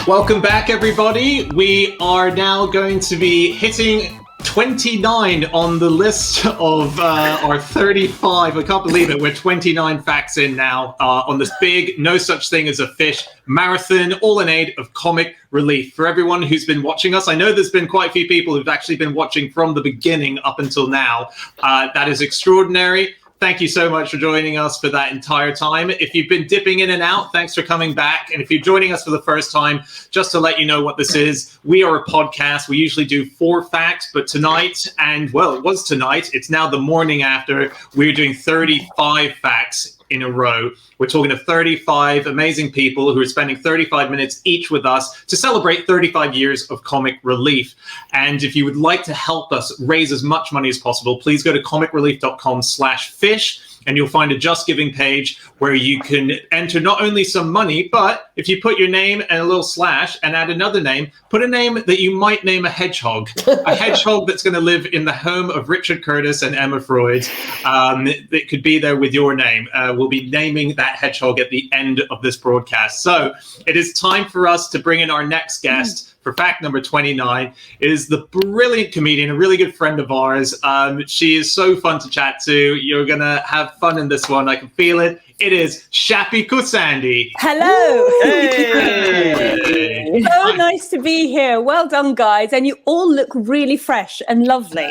Welcome back, everybody. We are now going to be hitting 29 on the list of our 35. I can't believe it. We're 29 facts in now on this big No Such Thing as a Fish marathon, all in aid of comic relief. For everyone who's been watching us, I know there's been quite a few people who've actually been watching from the beginning up until now. That is extraordinary. Thank you so much for joining us for that entire time. If you've been dipping in and out, thanks for coming back. And if you're joining us for the first time, just to let you know what this is, we are a podcast. We usually do 4 facts, but tonight, and well, it was tonight, it's now the morning after, we're doing 35 facts in a row. We're talking to 35 amazing people who are spending 35 minutes each with us to celebrate 35 years of comic relief. And if you would like to help us raise as much money as possible, please go to comicrelief.com/fish. And you'll find a Just Giving page where you can enter not only some money, but if you put your name and a little slash and add another name, put a name that you might name a hedgehog. A hedgehog that's going to live in the home of Richard Curtis and Emma Freud. That could be there with your name. We'll be naming that hedgehog at the end of this broadcast. So it is time for us to bring in our next guest. For fact number 29 is the brilliant comedian, a really good friend of ours. She is so fun to chat to. You're going to have fun in this one. I can feel it. It is Shaparak Khorsandi. Hello. Hey. So nice to be here. Well done, guys. And you all look really fresh and lovely.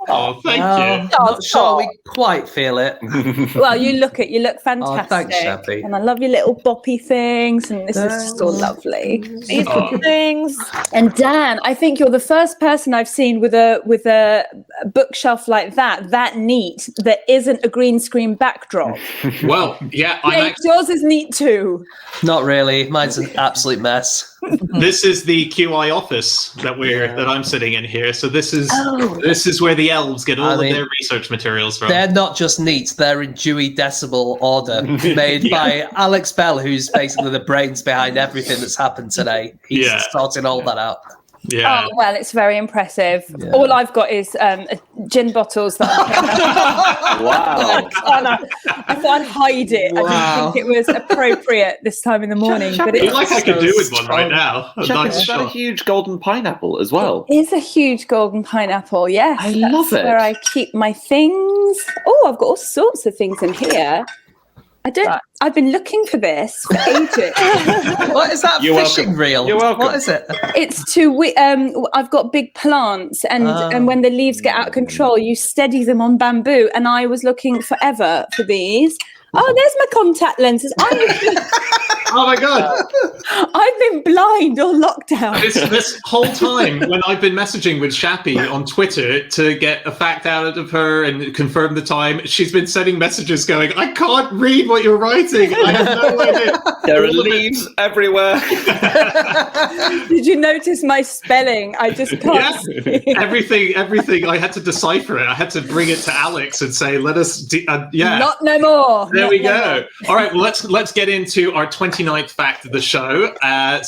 Oh, thank you. I'm not sure we quite feel it. Well, you look fantastic. Oh, thanks, Shappi. And I love your little boppy things. And this is just all lovely. Things. And Dan, I think you're the first person I've seen with a bookshelf like that neat, that isn't a green screen backdrop. Well, yeah, Yours is neat too. Not really. Mine's an absolute mess. This is the QI office that I'm sitting in here. So this is where the elves get all of their research materials from. They're not just neat; they're in Dewey Decimal order, made by Alex Bell, who's basically the brains behind everything that's happened today. He's sorting all that out. Yeah. Oh, well, it's very impressive. Yeah. All I've got is gin bottles. That Wow. I thought I'd hide it. Wow. I didn't think it was appropriate this time in the morning. But I feel it's like I could do with one right now. A nice Is that a shot. huge golden pineapple as well? It is a huge golden pineapple. Yes. I love That's it. where I keep my things. Oh, I've got all sorts of things in here. I've been looking for this for ages. What is that? You're fishing welcome. reel? You're welcome. What is it? It's I've got big plants, and when the leaves get out of control, you steady them on bamboo. And I was looking forever for these. Oh, there's my contact lenses. Oh my God. I've been blind all lockdown. This whole time when I've been messaging with Shappi on Twitter to get a fact out of her and confirm the time, she's been sending messages going, I can't read what you're writing. I have no idea. There are leaves everywhere. Did you notice my spelling? I just can't see. Everything. I had to decipher it. I had to bring it to Alex and say, let us, Not no more. There we go. All right, well, let's get into our 29th fact of the show. Shaparak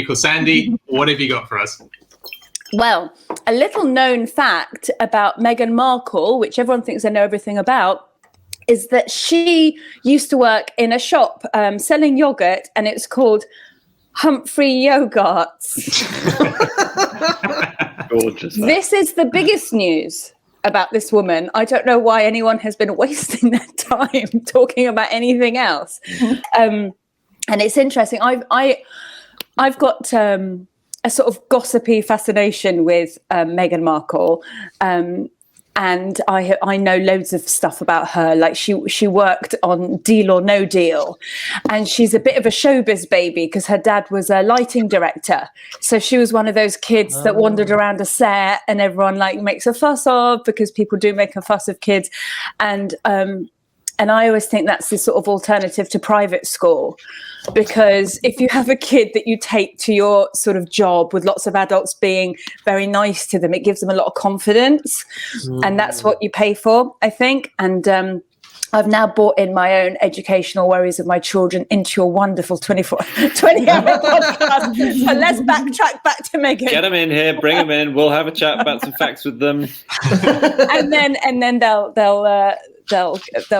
Khorsandi, what have you got for us? Well, a little known fact about Megan Markle, which everyone thinks they know everything about, is that she used to work in a shop selling yogurt, and it's called Humphrey Yogurts. Gorgeous. This is the biggest news about this woman. I don't know why anyone has been wasting their time talking about anything else. And it's interesting. I've got a sort of gossipy fascination with Meghan Markle. And I know loads of stuff about her. Like she worked on Deal or No Deal, and she's a bit of a showbiz baby because her dad was a lighting director. So she was one of those kids that wandered around a set, and everyone like makes a fuss of, because people do make a fuss of kids. And I always think that's the sort of alternative to private school, because if you have a kid that you take to your sort of job with lots of adults being very nice to them, it gives them a lot of confidence. And that's what you pay for, I think. And I've now brought in my own educational worries of my children into your wonderful 20-hour podcast. So let's backtrack back to Megan. Get them in here, bring them in. We'll have a chat about some facts with them. and then they'll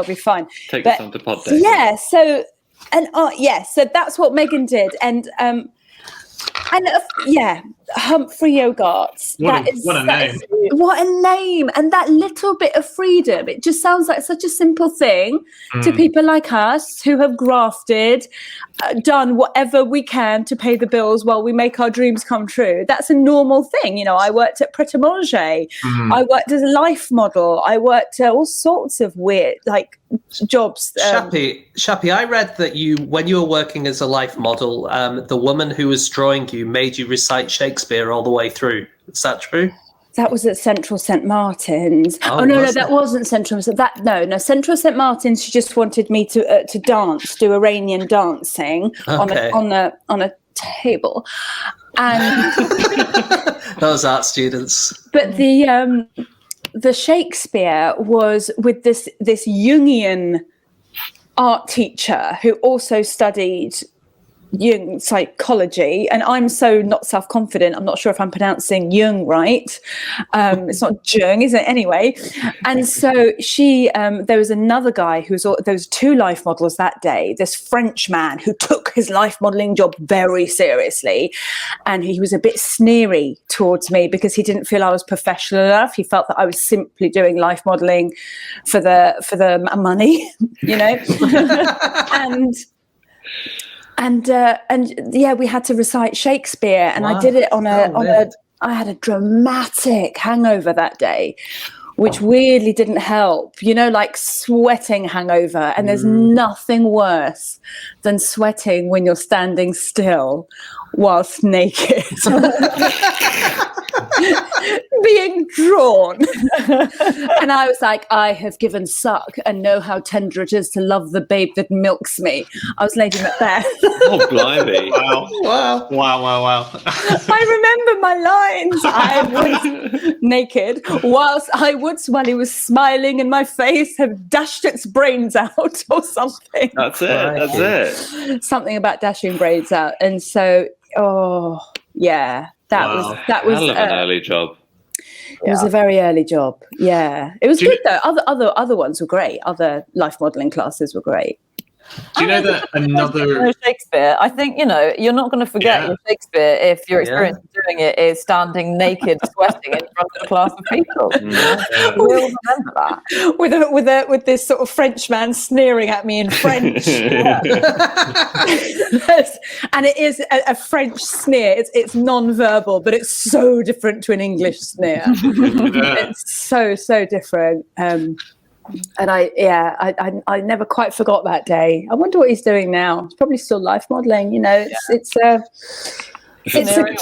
be fine. Take this on to pod day. Yeah. So that's what Megan did, and Humphrey Yogarts. What a name! What a name! And that little bit of freedom. It just sounds like such a simple thing to people like us who have grafted, done whatever we can to pay the bills while we make our dreams come true. That's a normal thing. You know, I worked at Pret a Manger. I worked as a life model. I worked all sorts of weird jobs. Shappi, I read that when you were working as a life model, the woman who was drawing you made you recite Shakespeare all the way through. Is that true? That was at Central St. Martin's. No, that wasn't Central. Central St. Martin's. She just wanted me to dance, do Iranian dancing on a table, and those art students. But the Shakespeare was with this Jungian art teacher who also studied Jung psychology, and I'm so not self-confident. I'm not sure if I'm pronouncing Jung right. It's not Jung, is it? Anyway, and so there was another guy there was two life models that day. This French man who took his life modeling job very seriously, and he was a bit sneery towards me because he didn't feel I was professional enough. He felt that I was simply doing life modeling for the money, you know, And we had to recite Shakespeare, and I did it I had a dramatic hangover that day, which weirdly didn't help, you know, like sweating hangover. And there's nothing worse than sweating when you're standing still whilst naked. Being drawn. And I was like, I have given suck and know how tender it is to love the babe that milks me. I was Lady Macbeth. Oh, blimey. Wow. I remember my lines. I was naked while he was smiling in my face, have dashed its brains out or something. That's it. Something about dashing brains out. And so, that was Hell of an early job. It was a very early job. Yeah, it was good though. Other ones were great. Other life modeling classes were great. Do you know that another Shakespeare? I think you're not going to forget your Shakespeare if your experience of doing it is standing naked, sweating in front of a class of people. We'll remember that with this sort of French man sneering at me in French, and it is a French sneer. It's non-verbal, but it's so different to an English sneer. It's so different. And I never quite forgot that day. I wonder what he's doing now. He's probably still life modeling. You know, it's a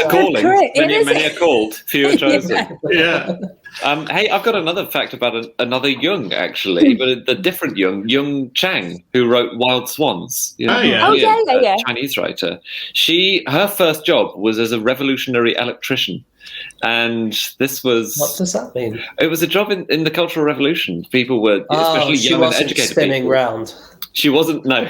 calling. Many are called, few are chosen. Yeah. Hey, I've got another fact about another Jung, actually, but a different Jung Chang, who wrote Wild Swans. Chinese writer. Her first job was as a revolutionary electrician. And this was... What does that mean? It was a job in the Cultural Revolution. People were, especially young and educated spinning people. Round. She wasn't, no.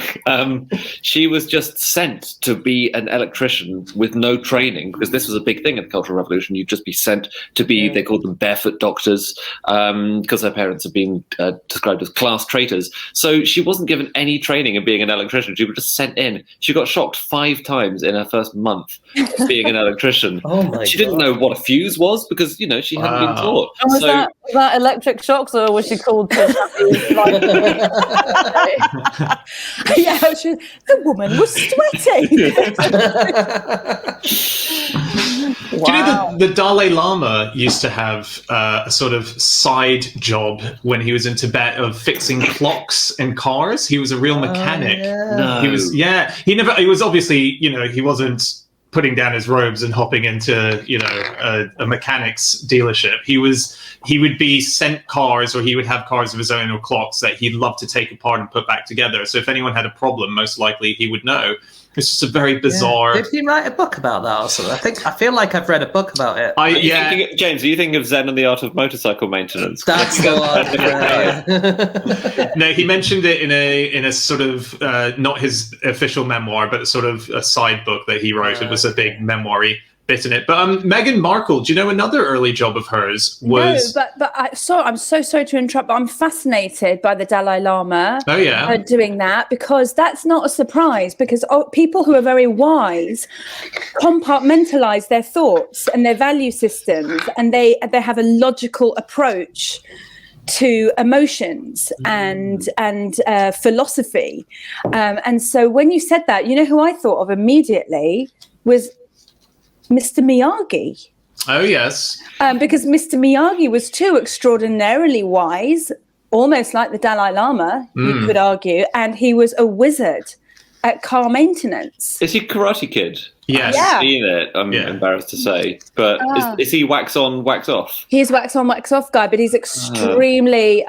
She was just sent to be an electrician with no training, because this was a big thing in the Cultural Revolution. You'd just be sent to be, they called them barefoot doctors, because her parents had been described as class traitors. So she wasn't given any training in being an electrician. She was just sent in. She got shocked 5 times in her first month of being an electrician. She didn't know what a fuse was, because, she hadn't been taught. And was that electric shocks, or was she called to the woman was sweating. Do you know the Dalai Lama used to have a sort of side job when he was in Tibet of fixing clocks and cars? He was a real mechanic. No. He was obviously, he wasn't putting down his robes and hopping into, a mechanic's dealership. He would be sent cars, or he would have cars of his own or clocks that he'd love to take apart and put back together. So if anyone had a problem, most likely he would know. It's just a very bizarre. Did he write a book about that or something? I feel like I've read a book about it. James, are you thinking of Zen and the Art of Motorcycle Maintenance? That's the one. No, he mentioned it in a sort of not his official memoir, but sort of a side book that he wrote. It was a big memoir-y bit in it. But Megan Markle, do you know another early job of hers was? No, but I'm so sorry to interrupt, but I'm fascinated by the Dalai Lama. Oh yeah, doing that, because that's not a surprise, because people who are very wise compartmentalize their thoughts and their value systems, and they have a logical approach to emotions and philosophy. And so when you said that, you know who I thought of immediately was Mr. Miyagi. Oh, yes. Because Mr. Miyagi was too extraordinarily wise, almost like the Dalai Lama, you could argue, and he was a wizard at car maintenance. Is he Karate Kid? Yes. I've seen it, I'm embarrassed to say. But is he wax on, wax off? He's wax on, wax off guy, but he's extremely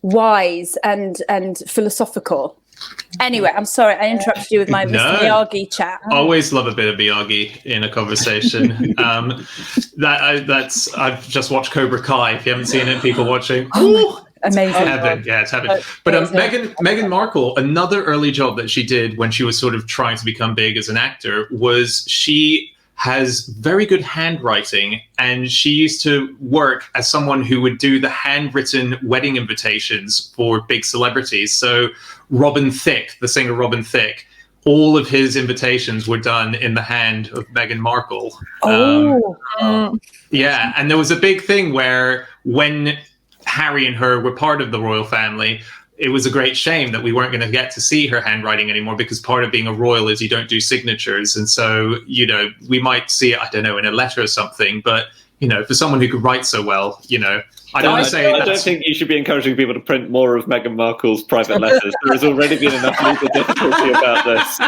wise and philosophical. Anyway, I'm sorry, I interrupted you with my Mr. Miyagi chat. Always love a bit of Miyagi in a conversation. I've just watched Cobra Kai. If you haven't seen it, people watching. Amazing. Heaven. Yeah, it's heaven. But Megan Markle, another early job that she did when she was sort of trying to become big as an actor was she has very good handwriting, and she used to work as someone who would do the handwritten wedding invitations for big celebrities. So Robin Thicke, the singer Robin Thicke, all of his invitations were done in the hand of Meghan Markle. Yeah, and there was a big thing where when Harry and her were part of the royal family, it was a great shame that we weren't going to get to see her handwriting anymore, because part of being a royal is you don't do signatures. And so, you know, we might see it, I don't know, in a letter or something. But, you know, for someone who could write so well, you know, I don't think you should be encouraging people to print more of Meghan Markle's private letters. There has already been enough legal difficulty about this.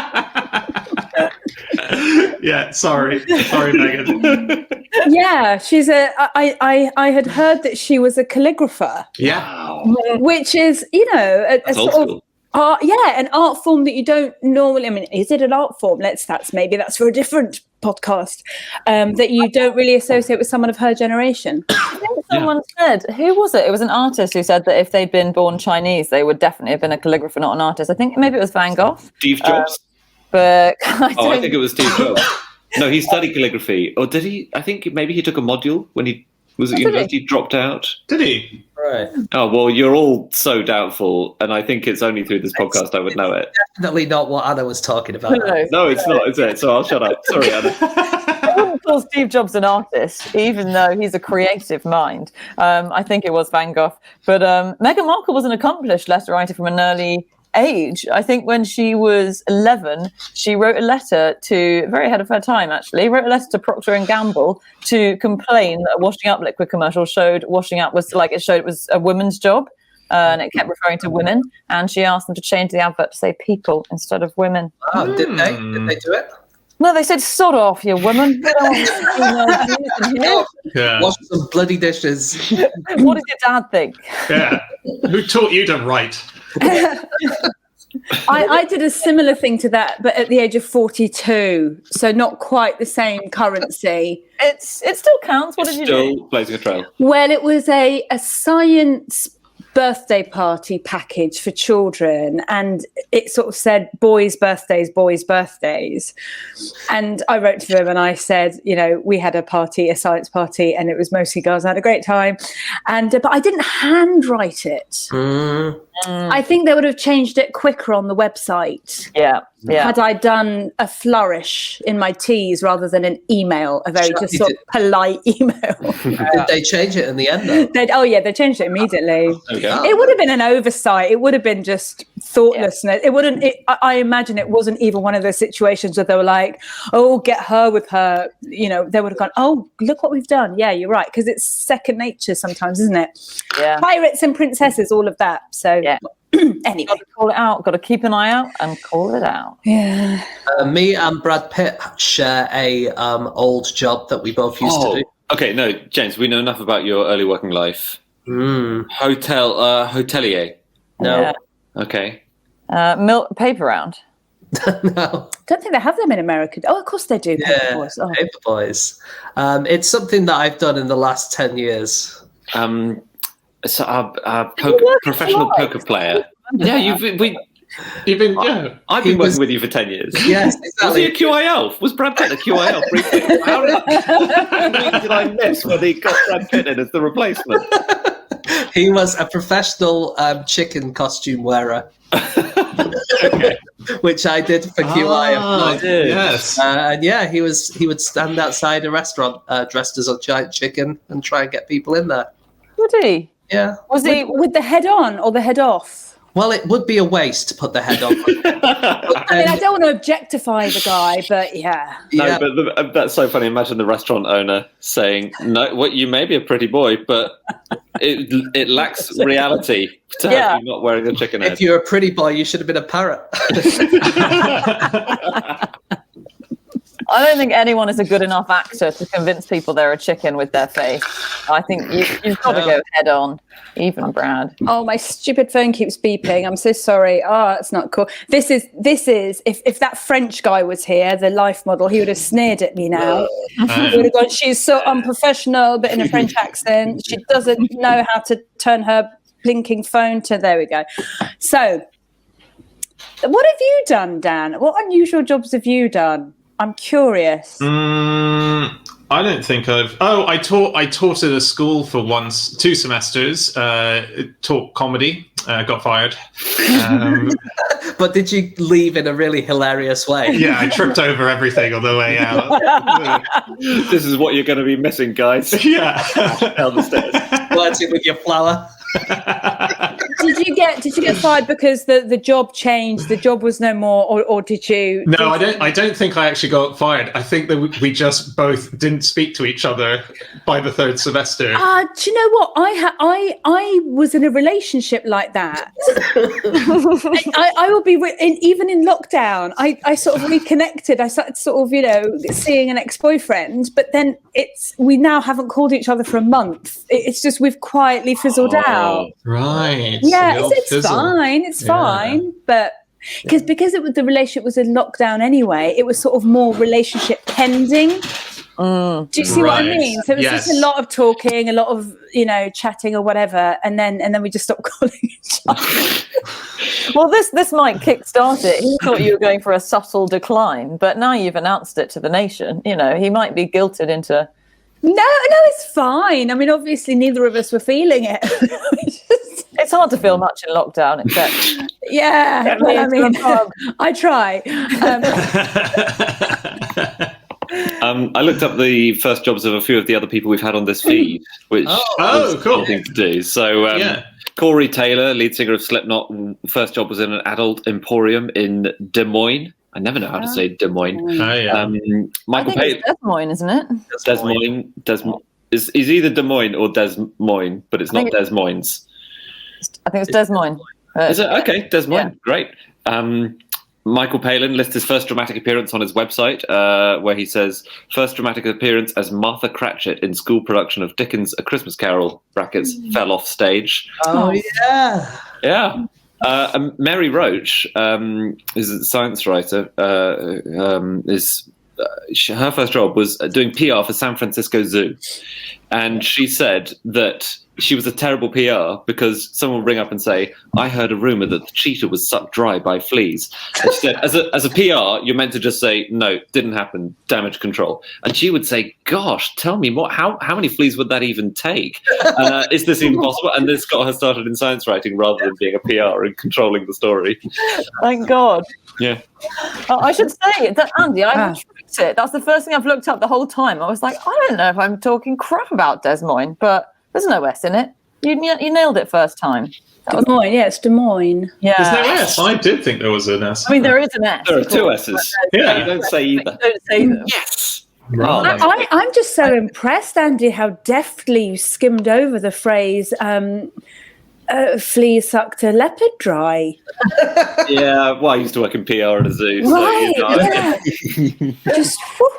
Yeah, sorry, Megan. Yeah, she's I had heard that she was a calligrapher. Yeah, which is, you know, a sort of an art form that you don't normally. I mean, is it an art form? That's for a different podcast. That you don't really associate with someone of her generation. I think someone said, who was it? It was an artist who said that if they'd been born Chinese, they would definitely have been a calligrapher, not an artist. I think maybe it was Van Gogh. Steve Jobs. But I think it was Steve Jobs. No, he studied calligraphy. Or did he? I think maybe he took a module when he was at university, dropped out. Did he? Right. Oh, well, you're all so doubtful, and I think it's only through this podcast I would know it. Definitely not what Anna was talking about. No, it's not, is it? So I'll shut up. Sorry, Anna. I wouldn't call Steve Jobs an artist, even though he's a creative mind. I think it was Van Gogh. But Meghan Markle was an accomplished letter writer from an early age. I think when she was 11, she wrote a letter to, very ahead of her time actually, wrote a letter to Procter & Gamble to complain that a washing up liquid commercial showed washing up was like, it showed it was a woman's job, and it kept referring to women, and she asked them to change the advert to say people instead of women. Oh, did they? Did they do it? No, they said, sod off, you woman. Wash some bloody dishes. What did your dad think? Yeah. Who taught you to write? I did a similar thing to that, but at the age of 42, so not quite the same currency. It still counts. What did you do? Still blazing a trail. Well, it was a science birthday party package for children, and it sort of said boys' birthdays. And I wrote to them and I said, you know, we had a science party, and it was mostly girls. I had a great time, and but I didn't handwrite it. I think they would have changed it quicker on the website. Yeah. Had I done a flourish in my T's rather than an email, a very just sort of polite email. Did they change it in the end though? They changed it immediately. Okay. It would have been an oversight. It would have been just thoughtlessness. It wouldn't. I imagine it wasn't even one of those situations where they were like, "Oh, get her with her." You know, they would have gone, "Oh, look what we've done." Yeah, you're right, because it's second nature sometimes, isn't it? Yeah. Pirates and princesses, all of that. So yeah. Anyway, got to call it out. Got to keep an eye out and call it out. Yeah. Me and Brad Pitt share a old job that we both used to do. Okay, no, James, we know enough about your early working life. Hotelier. No. Yeah. Okay. Paper round. No. Don't think they have them in America. Oh, of course they do. Yeah, Boys. Oh. Paper Boys. It's something that I've done in the last 10 years. So our professional poker player. Yeah, you've been. I've been working with you for 10 years. Yes, Was exactly. he a QIL? Was Brad Pitt a QIL briefly? How many did I miss when he got Brad Pitt in as the replacement? He was a professional chicken costume wearer. Okay. Which I did for QI. I did. Yes. And yeah, he would stand outside a restaurant dressed as a giant chicken and try and get people in there. Would he? Yeah. Was he? With the head on or the head off? Well, it would be a waste to put the head on. I mean, I don't want to objectify the guy, but yeah. No, but that's so funny. Imagine the restaurant owner saying, "No, what you may be a pretty boy, but it lacks reality to have you not wearing a chicken head." If you're a pretty boy, you should have been a parrot. I don't think anyone is a good enough actor to convince people they're a chicken with their face. I think you've got to go head on, even Brad. Oh, my stupid phone keeps beeping. I'm so sorry. Oh, it's not cool. This is if that French guy was here, the life model, he would have sneered at me now. He would have gone, she's so unprofessional, but in a French accent. She doesn't know how to turn her blinking phone to, there we go. So, what have you done, Dan? What unusual jobs have you done? I'm curious. I don't think I've. Oh, I taught at a school for 2 semesters. Taught comedy. Got fired. But did you leave in a really hilarious way? Yeah, I tripped over everything on the way out. This is what you're going to be missing, guys. Yeah. Down the stairs. Flirting with your flower. Did you get fired because the job changed? The job was no more, or did you? No, I don't think I actually got fired. I think that we just both didn't speak to each other by the 3rd semester. Do you know what? I was in a relationship like that. I will be even in lockdown. I sort of reconnected. I started sort of seeing an ex-boyfriend, but then we now haven't called each other for a month. It's just we've quietly fizzled out. Right. Yeah, it's fine. It's fine, but because the relationship was in lockdown anyway, it was sort of more relationship pending. Do you see what I mean? So it was just a lot of talking, a lot of chatting or whatever, and then we just stopped calling each other. Well, this might kickstart it. He thought you were going for a subtle decline, but now you've announced it to the nation. He might be guilted into. No, it's fine. I mean, obviously, neither of us were feeling it. It's hard to feel much in lockdown, except well, I mean, I try. I looked up the first jobs of a few of the other people we've had on this feed, which was cool. something to do. So Corey Taylor, lead singer of Slipknot, first job was in an adult emporium in Des Moines. I never know how to say Des Moines. Oh, yeah. Michael Payton. It's Des Moines, isn't it? Des Moines. Is either Des Moines or Des Moines, but it's not Des Moines. I think it's Des Moines. Is it? Okay, Des Moines. Yeah. Great. Michael Palin lists his first dramatic appearance on his website, where he says, first dramatic appearance as Martha Cratchit in school production of Dickens' A Christmas Carol, brackets, fell off stage. Oh, yeah. Yeah. Mary Roach is a science writer. Her first job was doing PR for San Francisco Zoo. And she said that she was a terrible PR because someone would ring up and say, I heard a rumor that the cheetah was sucked dry by fleas. And she said, as a PR, you're meant to just say, no, didn't happen, damage control. And she would say, gosh, tell me more. How many fleas would that even take? Is this even possible? And this got her started in science writing rather than being a PR and controlling the story. Thank God. Yeah. I should say that, Andy, I retrieved it. That's the first thing I've looked up the whole time. I was like, I don't know if I'm talking crap about Des Moines, but there's no S in it. You nailed it first time. Des Moines, it's Des Moines. Yeah. There's no S. I did think there was an S. I mean, there is an S. There are 2 S's. Yeah. You don't say either. Don't say them. Yes. Right. I'm just so impressed, Andy, how deftly you skimmed over the phrase flea sucked a leopard dry. Yeah, well, I used to work in PR at a zoo. Right, So, yeah.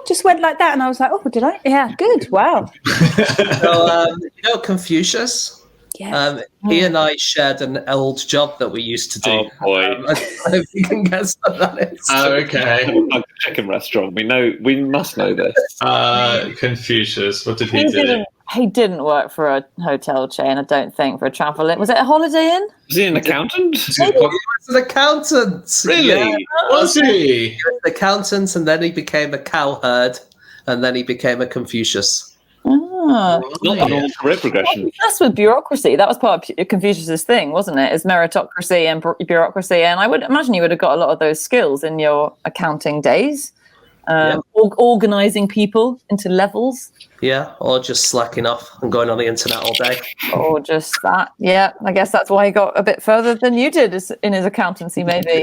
Just went like that, and I was like, oh, did I? Yeah, good, wow. So, Confucius? Yes. He and I shared an old job that we used to do. Oh boy! I don't know if you can guess what that is. Oh, okay. A chicken restaurant. We must know this. Confucius. What did he do? He didn't work for a hotel chain, I don't think, for a travel. Was it a Holiday Inn? Was he an accountant? He was an accountant. Really? Yeah. Was he? He was an accountant, and then he became a cowherd, and then he became a Confucius. Ah. Not a normal career progression. That's with bureaucracy. That was part of Confucius's thing, wasn't it? Is meritocracy and bureaucracy. And I would imagine you would have got a lot of those skills in your accounting days. Organising people into levels. Yeah, or just slacking off and going on the internet all day. Or just that. Yeah, I guess that's why he got a bit further than you did in his accountancy, maybe.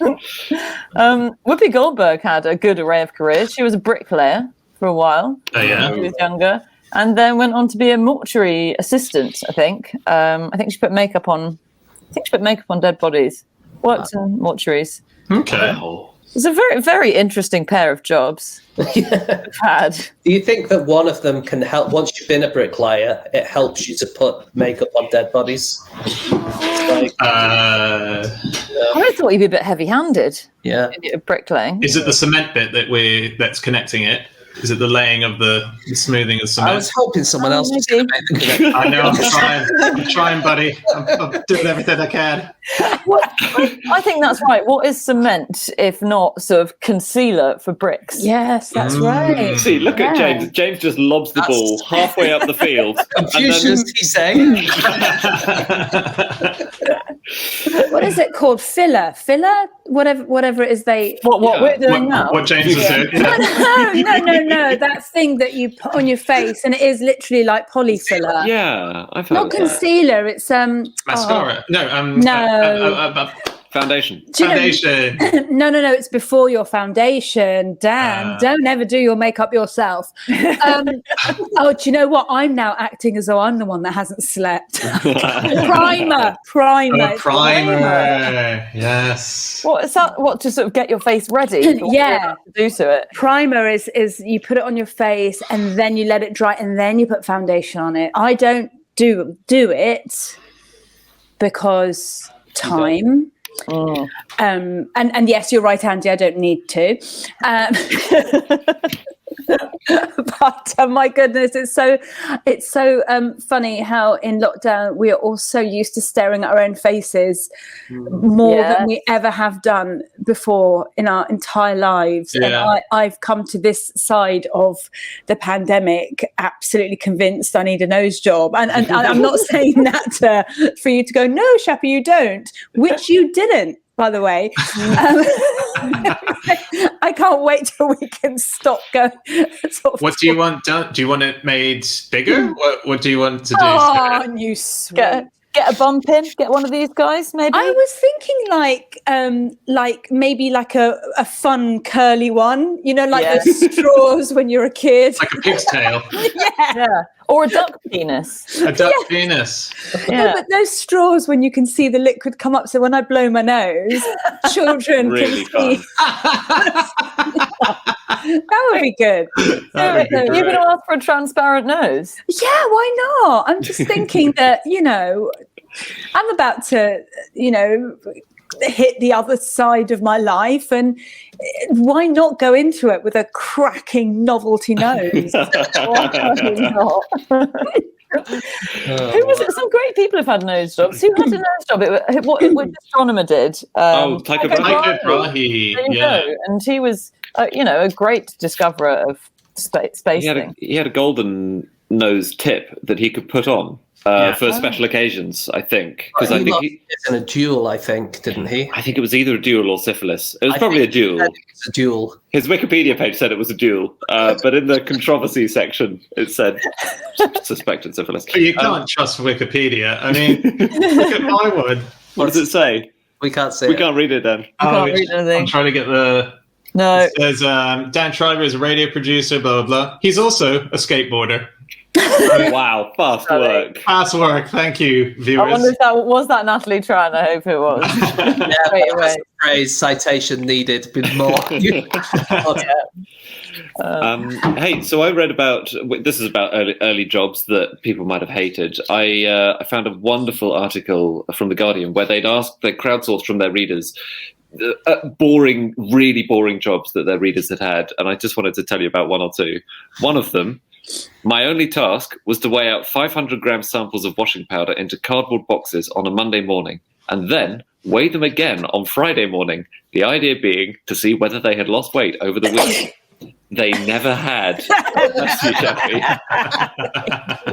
Whoopi Goldberg had a good array of careers. She was a bricklayer for a while. Oh, yeah? When she was younger. And then went on to be a mortuary assistant, I think. I think she put makeup on dead bodies. Worked in mortuaries. Okay. It's a very, very interesting pair of jobs I've had. Do you think that one of them can help? Once you've been a bricklayer, it helps you to put makeup on dead bodies? I thought you'd be a bit heavy-handed. Yeah. Bricklaying. Is it the cement bit that's connecting it? Is it the laying of the smoothing of cement? I was hoping someone else was going to make the connection. I know, I'm trying, buddy. I'm doing everything I can. I think that's right. What is cement if not sort of concealer for bricks? Yes, that's right. See, look at Yeah. James. James just lobs the ball halfway up the field. Confucius, he's saying. What is it called? Filler? Whatever it is they... What we're doing now? What James is doing. Yeah. No. That thing that you put on your face, and it is literally like polyfiller. Yeah, I've heard Not of that. concealer. It's Mascara. No. Foundation. Do you know- Foundation. No. It's before your foundation. Dan, don't ever do your makeup yourself. Do you know what? I'm now acting as though I'm the one that hasn't slept. Primer. Oh, primer. Yes. What is that? What, to sort of get your face ready? For what Yeah. you're about to do to it. Primer is you put it on your face and then you let it dry and then you put foundation on it. I don't do it because time. And yes, you're right, Andy. I don't need to. But my goodness, it's so funny how in lockdown we are all so used to staring at our own faces more than we ever have done before in our entire lives. Yeah. And I've come to this side of the pandemic absolutely convinced I need a nose job. And I'm not saying that for you to go, no, Shappi, you don't, which you didn't. By the way, I can't wait till we can stop going. What do you want done? Do you want it made bigger? What do you want to do? Oh, you sweet. Get a bump in. Get one of these guys, maybe. I was thinking like maybe like a fun curly one, like those straws when you're a kid. Like a pig's tail. Yeah. Or a duck penis. A duck penis. Yeah, but those straws when you can see the liquid come up. So when I blow my nose, children Really can see. That would be good. That would be You're great. going to ask for a transparent nose? Yeah, why not? I'm just thinking that, I'm about to, hit the other side of my life, and why not go into it with a cracking novelty nose? Why not? Who was it? Some great people have had nose jobs. Who had a nose job? Which astronomer did? Tycho Tycho Brahe. There you Yeah. go. And he was, a great discoverer of space thing. He had a golden nose tip that he could put on for special occasions, I think. Because I think it's in a duel, I think, didn't he? I think it was either a dual or syphilis. It was probably a dual. It's a duel. His Wikipedia page said it was a dual, but in the controversy section, it said suspected syphilis. But you can't trust Wikipedia. I mean, look at my one. What does it say? We can't say We it. can't read it then. can't read anything. I'm trying to get the... No. It says Dan Schreiber is a radio producer, blah, blah, blah. He's also a skateboarder. Wow, fast work. Fast work. Thank you, I viewers. wonder if that Natalie Tran. I hope it was. Straight away. Phrase citation needed. Bit more. Hey, so I read about, this is about early jobs that people might have hated. I found a wonderful article from The Guardian where they crowdsourced from their readers really boring jobs that their readers had. And I just wanted to tell you about one or two. One of them, my only task was to weigh out 500-gram samples of washing powder into cardboard boxes on a Monday morning, and then weigh them again on Friday morning, the idea being to see whether they had lost weight over the week. They never had. That's you, Shappi.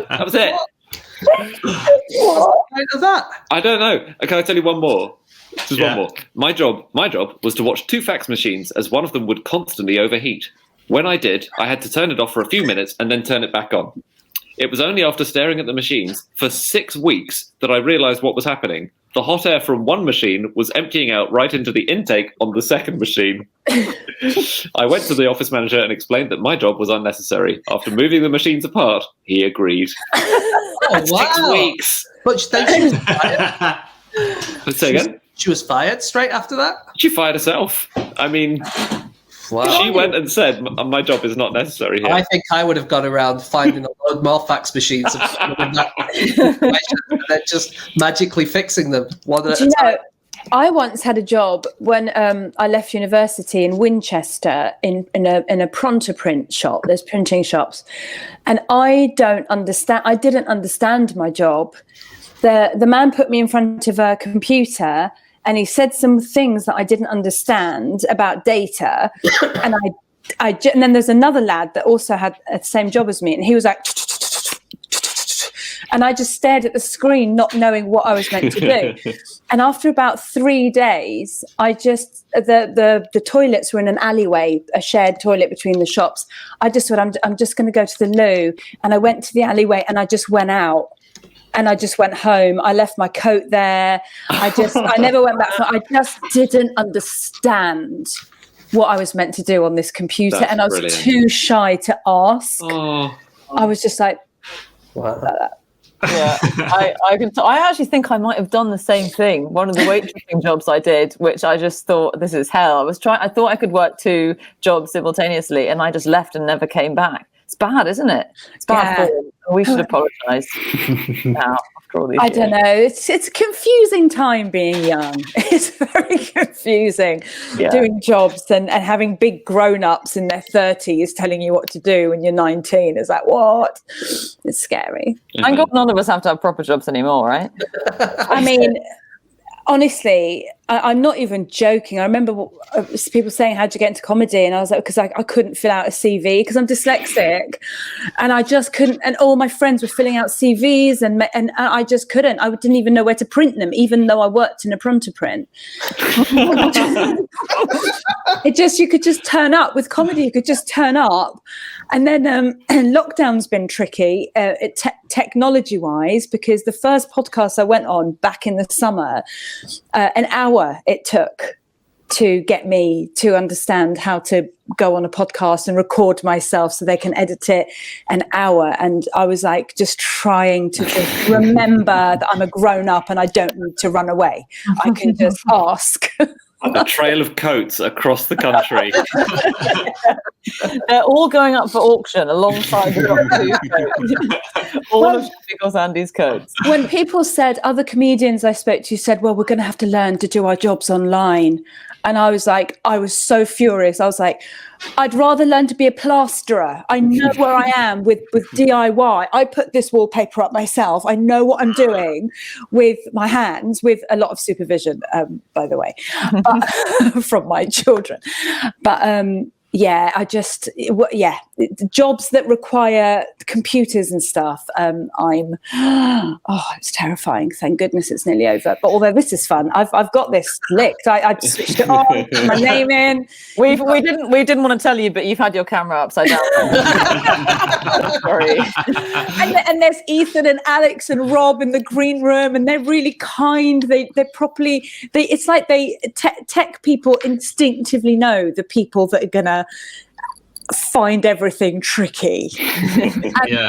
That was it. What's the point of that? I don't know. Can I tell you one more? Just one more. My job was to watch two fax machines as one of them would constantly overheat. When I did, I had to turn it off for a few minutes and then turn it back on. It was only after staring at the machines for 6 weeks that I realized what was happening. The hot air from one machine was emptying out right into the intake on the second machine. I went to the office manager and explained that my job was unnecessary. After moving the machines apart, he agreed. Oh, 6 weeks. But then she was fired. Let's say again. She was fired straight after that? She fired herself. I mean... Wow. She went and said, my job is not necessary here. I think I would have gone around finding a load more fax machines and then just magically fixing them one at a time. I once had a job when I left university in Winchester in a pronto print shop. There's printing shops, and I didn't understand my job. The man put me in front of a computer, and he said some things that I didn't understand about data. And and then there's another lad that also had the same job as me, and he was like, and I just stared at the screen, not knowing what I was meant to do. And after about 3 days, the toilets were in an alleyway, a shared toilet between the shops. I just thought, I'm just going to go to the loo. And I went to the alleyway and I just went out. And I just went home. I left my coat there. I never went back. I just didn't understand what I was meant to do on this computer. That's and I was brilliant. too shy to ask. Oh. I was just like, Wow. Yeah, I actually think I might have done the same thing. One of the waitressing jobs I did, which I just thought, this is hell. I thought I could work 2 jobs simultaneously, and I just left and never came back. It's bad, isn't it? It's bad form. We should apologise now after all these years. don't know. It's a confusing time being young. It's very confusing doing jobs and having big grown-ups in their 30s telling you what to do when you're 19. It's like, what? It's scary. Thank God none of us have to have proper jobs anymore, right? I mean, honestly, I'm not even joking. I remember people saying, how'd you get into comedy? And I was like, because I couldn't fill out a CV because I'm dyslexic. And I just couldn't. And all my friends were filling out CVs and I just couldn't. I didn't even know where to print them, even though I worked in a pronto print. You could just turn up with comedy. You could just turn up. And then lockdown's been tricky technology wise, because the first podcast I went on back in the summer, an hour it took to get me to understand how to go on a podcast and record myself so they can edit it. An hour. And I was like, just trying to just remember that I'm a grown up and I don't need to run away. I can just ask. A trail of coats across the country. They're all going up for auction alongside the coats. All of Shappi Khorsandin's coats. When people said, other comedians I spoke to said, well, we're going to have to learn to do our jobs online. And I was like, I was so furious. I was like, I'd rather learn to be a plasterer. I know where I am with DIY. I put this wallpaper up myself. I know what I'm doing with my hands, with a lot of supervision, by the way, from my children. But jobs that require computers and stuff. It's terrifying. Thank goodness it's nearly over. But although this is fun, I've got this licked. I switched it on, put my name in. We didn't want to tell you, but you've had your camera upside down. Sorry. And there's Ethan and Alex and Rob in the green room, and they're really kind. It's like tech people instinctively know the people that are gonna find everything tricky.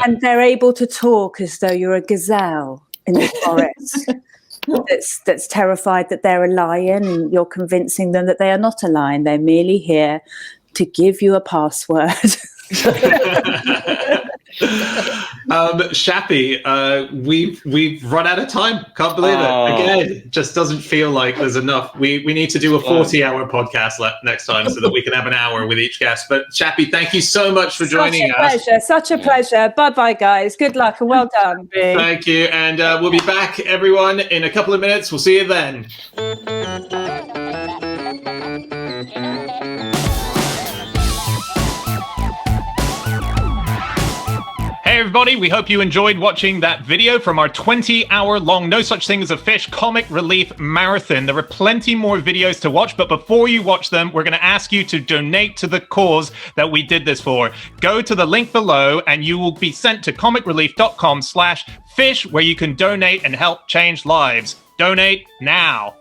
And they're able to talk as though you're a gazelle in the forest that's terrified that they're a lion, and you're convincing them that they are not a lion. They're merely here to give you a password. Shappi, we've run out of time. Can't believe it. Again, it just doesn't feel like there's enough. We need to do a 40-hour podcast next time so that we can have an hour with each guest. But Shappi, thank you so much for joining us. Such a pleasure. Bye-bye, guys. Good luck and well done. Thank you. And we'll be back, everyone, in a couple of minutes. We'll see you then. Hey everybody, we hope you enjoyed watching that video from our 20-hour-long No Such Thing as a Fish comic relief marathon. There are plenty more videos to watch, but before you watch them, we're going to ask you to donate to the cause that we did this for. Go to the link below and you will be sent to comicrelief.com/fish, where you can donate and help change lives. Donate now.